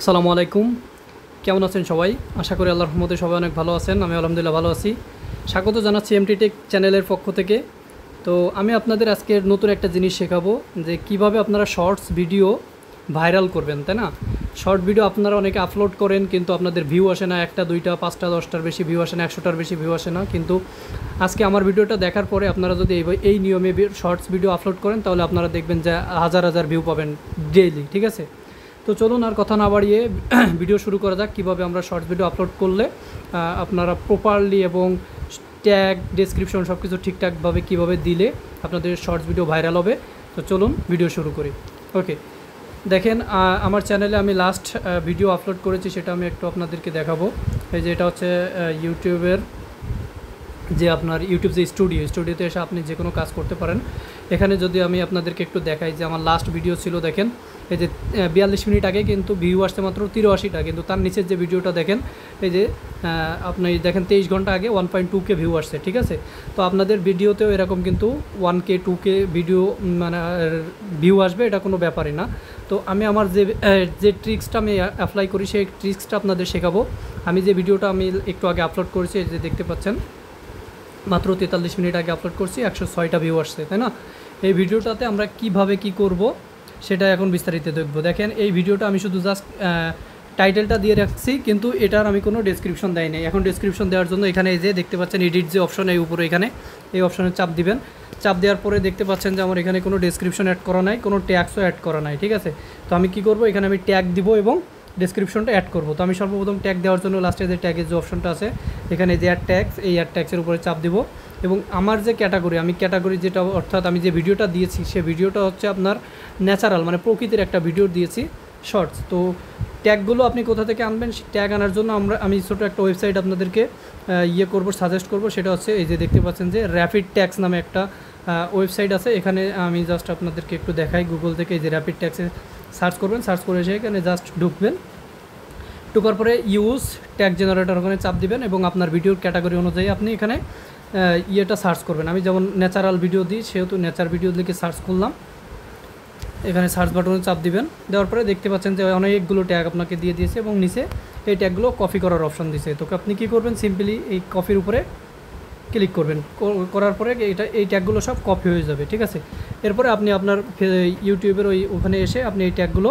আসসালামু আলাইকুম। কেমন আছেন সবাই? আশা করি আল্লাহর রহমতে সবাই অনেক ভালো আছেন। আমি আলহামদুলিল্লাহ ভালো আছি। স্বাগত জানাচ্ছি এমটি টেক চ্যানেলের পক্ষ থেকে। তো আমি আপনাদের আজকের নতুন একটা জিনিস শেখাবো যে কিভাবে আপনারা শর্টস ভিডিও ভাইরাল করবেন, তাই না? শর্ট ভিডিও আপনারা অনেকে আপলোড করেন কিন্তু আপনাদের ভিউ আসে না, একটা দুইটা পাঁচটা দশটার বেশি ভিউ আসে না, 100টার বেশি ভিউ আসে না। কিন্তু আজকে আমার ভিডিওটা দেখার পরে আপনারা যদি এই নিয়মে শর্টস ভিডিও আপলোড করেন তাহলে আপনারা দেখবেন যে হাজার হাজার ভিউ পাবেন ডেইলি, ঠিক আছে? তো চলুন আর কথা না বাড়িয়ে ভিডিও শুরু করা যাক। কীভাবে আমরা শর্টস ভিডিও আপলোড করলে আপনারা প্রপারলি এবং ট্যাগ ডেসক্রিপশন সব কিছু ঠিকঠাকভাবে কীভাবে দিলে আপনাদের শর্টস ভিডিও ভাইরাল হবে। তো চলুন ভিডিও শুরু করি। ওকে, দেখেন আমার চ্যানেলে আমি লাস্ট ভিডিও আপলোড করেছি, সেটা আমি একটু আপনাদেরকে দেখাবো। এই যে এটা হচ্ছে ইউটিউবের যে আপনার ইউটিউব যে স্টুডিওতে এসে আপনি যে কোনো কাজ করতে পারেন। এখানে যদি আমি আপনাদেরকে একটু দেখাই যে আমার লাস্ট ভিডিও ছিল, দেখেন এই যে 42 মিনিট আগে কিন্তু ভিউ আসছে মাত্র 83টা, কিন্তু তার নিচের যে ভিডিওটা দেখেন এই যে আপনি দেখেন 23 ঘন্টা আগে 1.2K ভিউ আসছে, ঠিক আছে? তো আপনাদের ভিডিওতেও এরকম কিন্তু 1K 2K ভিডিও মানে ভিউ আসবে, এটা কোনো ব্যাপারই না। তো আমি আমার যে ট্রিক্সটা আমি অ্যাপ্লাই করি সেই ট্রিক্সটা আপনাদের শেখাবো। আমি যে ভিডিওটা আমি একটু আগে আপলোড করেছি, এই যে দেখতে পাচ্ছেন মাত্র 43 মিনিট আগে আপলোড করছি, 106টা ভিউ আসছে, তাই না? এই ভিডিওটাতে আমরা কিভাবে কি করব সেটা এখন বিস্তারিত দেখব। দেখেন এই ভিডিওটা আমি শুধু জাস্ট টাইটেলটা দিয়ে রাখছি, কিন্তু এটার আমি কোনো ডেসক্রিপশন দেয় নাই। এখন ডেসক্রিপশন দেওয়ার জন্য এখানে এই যে দেখতে পাচ্ছেন এডিট যে অপশন, এই উপরে এখানে এই অপশনে চাপ দিবেন। চাপ দেওয়ার পরে দেখতে পাচ্ছেন যে আমার এখানে কোনো ডেসক্রিপশন অ্যাড করা নাই, কোনো ট্যাগসও অ্যাড করা নাই, ঠিক আছে? তো আমি কি করব, এখানে আমি ট্যাগ দিব এবং ডেসক্রিপশনটা অ্যাড করব। তো আমি সর্বপ্রথম ট্যাগ দেওয়ার জন্য লাস্টে যে ট্যাগের যে অপশনটা আছে এখানে যে অ্যাড ট্যাগস, এই অ্যাড ট্যাগসের উপরে চাপ দিব এবং আমার যে ক্যাটাগরি যেটা, অর্থাৎ আমি যে ভিডিওটা দিয়েছি সে ভিডিওটা হচ্ছে আপনার ন্যাচারাল মানে প্রকৃতির একটা ভিডিও দিয়েছি শর্টস। তো ট্যাগগুলো আপনি কোথা থেকে আনবেন, ট্যাগ আনার জন্য আমি ছোটো একটা ওয়েবসাইট আপনাদেরকে সাজেস্ট করব। সেটা হচ্ছে এই যে দেখতে পাচ্ছেন যে র্যাপিড ট্যাগস নামে একটা ওয়েবসাইট আছে। এখানে আমি জাস্ট আপনাদেরকে একটু দেখাই, গুগল থেকে এই যে র্যাপিড ট্যাগসে সার্চ করবেন, সার্চ করে এসে এখানে জাস্ট ঢুকবেন। ঢোকার পরে ইউজ ট্যাগ জেনারেটর ওখানে চাপ দিবেন এবং আপনার ভিডিওর ক্যাটাগরি অনুযায়ী আপনি এখানে সার্চ করবেন। আমি যেমন ন্যাচারাল ভিডিও দিই সেহেতু নেচার ভিডিও লিখে সার্চ করলাম। এখানে সার্চ বাটনে চাপ দিবেন, দেওয়ার পরে দেখতে পাচ্ছেন যে অনেকগুলো ট্যাগ আপনাকে দিয়ে দিয়েছে এবং নিচে এই ট্যাগগুলো কপি করার অপশন দিয়েছে। তো আপনি কী করবেন, সিম্পলি এই কপির উপরে ক্লিক করবেন। করার পরে এই ট্যাগগুলো সব কপি হয়ে যাবে, ঠিক আছে? এরপরে আপনি আপনার ইউটিউবের ওখানে এসে আপনি এই ট্যাগগুলো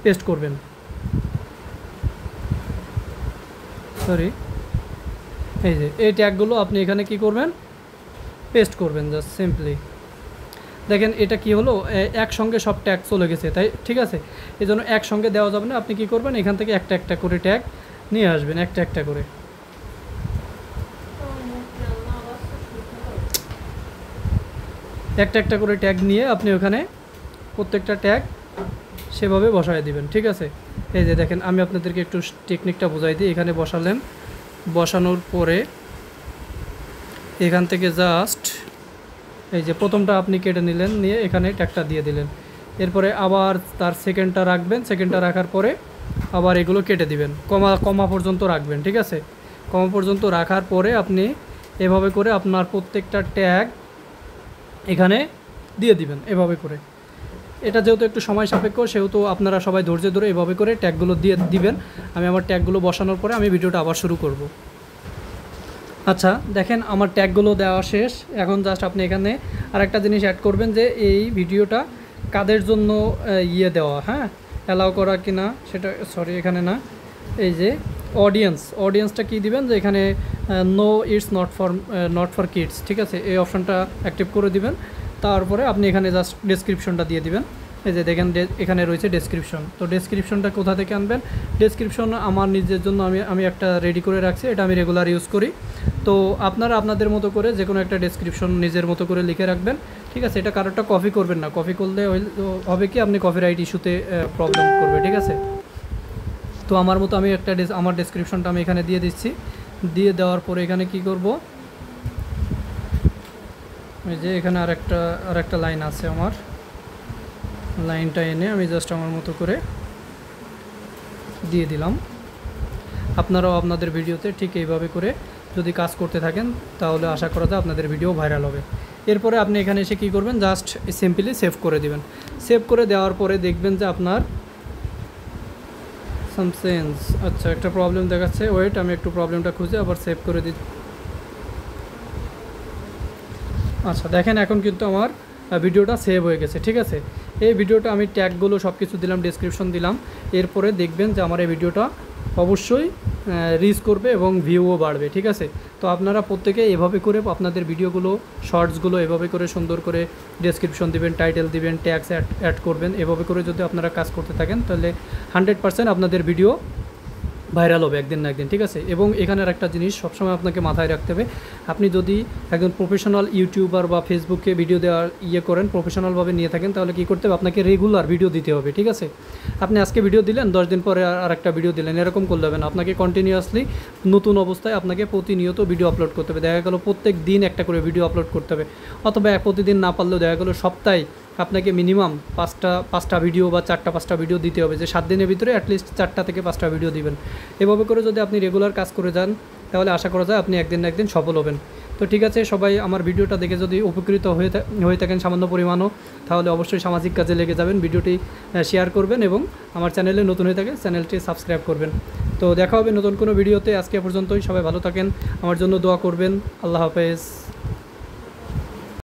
পেস্ট করবেন। এই ট্যাগগুলো আপনি এখানে কি করবেন, পেস্ট করবেন জাস্ট সিম্পলি। দেখেন এটা কি হলো, একসঙ্গে সব ট্যাগ চলে গেছে, তাই ঠিক আছে? এই জন্য একসঙ্গে দেওয়া যাবে না। আপনি কি করবেন, এখান থেকে একটা একটা করে ট্যাগ নিয়ে আসবেন, একটা একটা করে। একটা একটা করে ট্যাগ নিয়ে আপনি ওখানে প্রত্যেকটা ট্যাগ সেভাবে বসায় দিবেন, ঠিক আছে? এই যে দেখেন আমি আপনাদেরকে একটু টেকনিকটা বোঝাই দিই। এখানে বসানোর পরে এখান থেকে জাস্ট এই যে প্রথমটা আপনি কেটে নিলেন, নিয়ে এখানে ট্যাগটা দিয়ে দিলেন। এরপরে আবার তার সেকেন্ডটা রাখবেন, সেকেন্ডটা রাখার পরে আবার এগুলো কেটে দিবেন, কমা পর্যন্ত রাখবেন, ঠিক আছে? কমা পর্যন্ত রাখার পরে আপনি এভাবে করে আপনার প্রত্যেকটা ট্যাগ এখানে দিয়ে দিবেন এভাবে করে। এটা যেহেতু একটু সময় সাপেক্ষ সেহেতু আপনারা সবাই ধৈর্য ধরে এভাবে করে ট্যাগগুলো দিয়ে দিবেন। আমি আমার ট্যাগগুলো বসানোর পরে আমি ভিডিওটা আবার শুরু করব। আচ্ছা, দেখেন আমার ট্যাগগুলো দেওয়া শেষ। এখন জাস্ট আপনি এখানে আরেকটা জিনিস অ্যাড করবেন যে এই ভিডিওটা কাদের জন্য দেওয়া, হ্যাঁ, অ্যালাউ করা কি না সেটা, এখানে না, এই যে অডিয়েন্সটা কী দিবেন যে এখানে no it's not for kids, ঠিক আছে? এই অপশানটা অ্যাক্টিভ করে দিবেন। তারপরে আপনি এখানে জাস্ট ডেসক্রিপশনটা দিয়ে দিবেন। এই যে দেখেন এখানে রয়েছে ডেসক্রিপশন। তো ডেসক্রিপশনটা কোথা থেকে আনবেন, ডেসক্রিপশন আমার নিজের জন্য আমি একটা রেডি করে রাখছি, এটা আমি রেগুলার ইউজ করি। তো আপনারা আপনাদের মতো করে যে কোনো একটা ডেসক্রিপশন নিজের মতো করে লিখে রাখবেন, ঠিক আছে? এটা কারোরটা কপি করবেন না, কপি করলে হবে কি আপনি কপিরাইট ইস্যুতে প্রবলেম করবে, ঠিক আছে? তো আমার মতো আমি আমার ডেসক্রিপশনটা আমি এখানে দিয়ে দিচ্ছি। দিয়ে দেওয়ার পরে এখানে কি করব, এই যে এখানে আরেকটা লাইন আছে, আমার লাইনটা এনে আমি জাস্ট আমার মতো করে দিয়ে দিলাম। আপনারাও আপনাদের ভিডিওতে ঠিক এইভাবে করে যদি কাজ করতে থাকেন তাহলে আশা করা যায় আপনাদের ভিডিও ভাইরাল হবে। এরপরে আপনি এখানে এসে কী করবেন, জাস্ট সিম্পলি সেভ করে দিবেন। সেভ করে দেওয়ার পরে দেখবেন যে আপনার সাম চেঞ্জ, আচ্ছা একটা প্রবলেম দেখাচ্ছে, ওয়েট আমি একটু প্রবলেমটা খুঁজে আবার সেভ করে দিই। আচ্ছা দেখেন এখন কিন্তু আমার ভিডিওটা সেভ হয়ে গেছে, ঠিক আছে। এই ভিডিওটা আমি ট্যাগগুলো সব কিছু দিলাম, ডেসক্রিপশন দিলাম, এরপরে দেখবেন যে আমার এই ভিডিওটা অবশ্যই রিচ করবে এবং ভিউও বাড়বে, ঠিক আছে। তো আপনারা প্রত্যেকে এভাবে করে আপনাদের ভিডিওগুলো শর্টসগুলো এভাবে করে সুন্দর করে ডেসক্রিপশন দিবেন, টাইটেল দিবেন, ট্যাগস অ্যাড করবেন। এভাবে করে যদি আপনারা কাজ করতে থাকেন তাহলে 100% আপনাদের ভিডিও ভাইরাল হবে একদিন না একদিন, ঠিক আছে। এবং এখানের একটা জিনিস সবসময় আপনাকে মাথায় রাখতে হবে, আপনি যদি একজন প্রফেশনাল ইউটিউবার বা ফেসবুকে ভিডিও দেওয়ার করেন, প্রফেশনালভাবে নিয়ে থাকেন, তাহলে কী করতে হবে, আপনাকে রেগুলার ভিডিও দিতে হবে, ঠিক আছে। আপনি আজকে ভিডিও দিলেন, 10 দিন পরে আর একটা ভিডিও দিলেন, এরকম করলে হবে না। আপনাকে কন্টিনিউয়াসলি নতুন অবস্থায় আপনাকে প্রতিনিয়ত ভিডিও আপলোড করতে হবে। দেখা গেল প্রত্যেক দিন একটা করে ভিডিও আপলোড করতে হবে, অথবা প্রতিদিন না পারলেও দেখা গেলো সপ্তাহে আপনাকে মিনিমাম পাঁচটা ভিডিও বা 4-5টা ভিডিও দিতে হবে, যে 7 দিনের ভিতরে অ্যাটলিস্ট 4টা থেকে 5টা ভিডিও দিবেন। এভাবে করে যদি আপনি রেগুলার কাজ করে যান তাহলে আশা করা যায় আপনি একদিন না একদিন সফল হবেন। তো ঠিক আছে, সবাই আমার ভিডিওটা দেখে যদি উপকৃত হয়ে থাকেন সামান্য পরিমাণও, তাহলে অবশ্যই সামাজিক কাজে লেগে যাবেন, ভিডিওটি শেয়ার করবেন এবং আমার চ্যানেলে নতুন হয়ে থাকে চ্যানেলটি সাবস্ক্রাইব করবেন। তো দেখা হবে নতুন কোনো ভিডিওতে। আজকে পর্যন্তই, সবাই ভালো থাকেন, আমার জন্য দোয়া করবেন। আল্লাহ হাফেজ।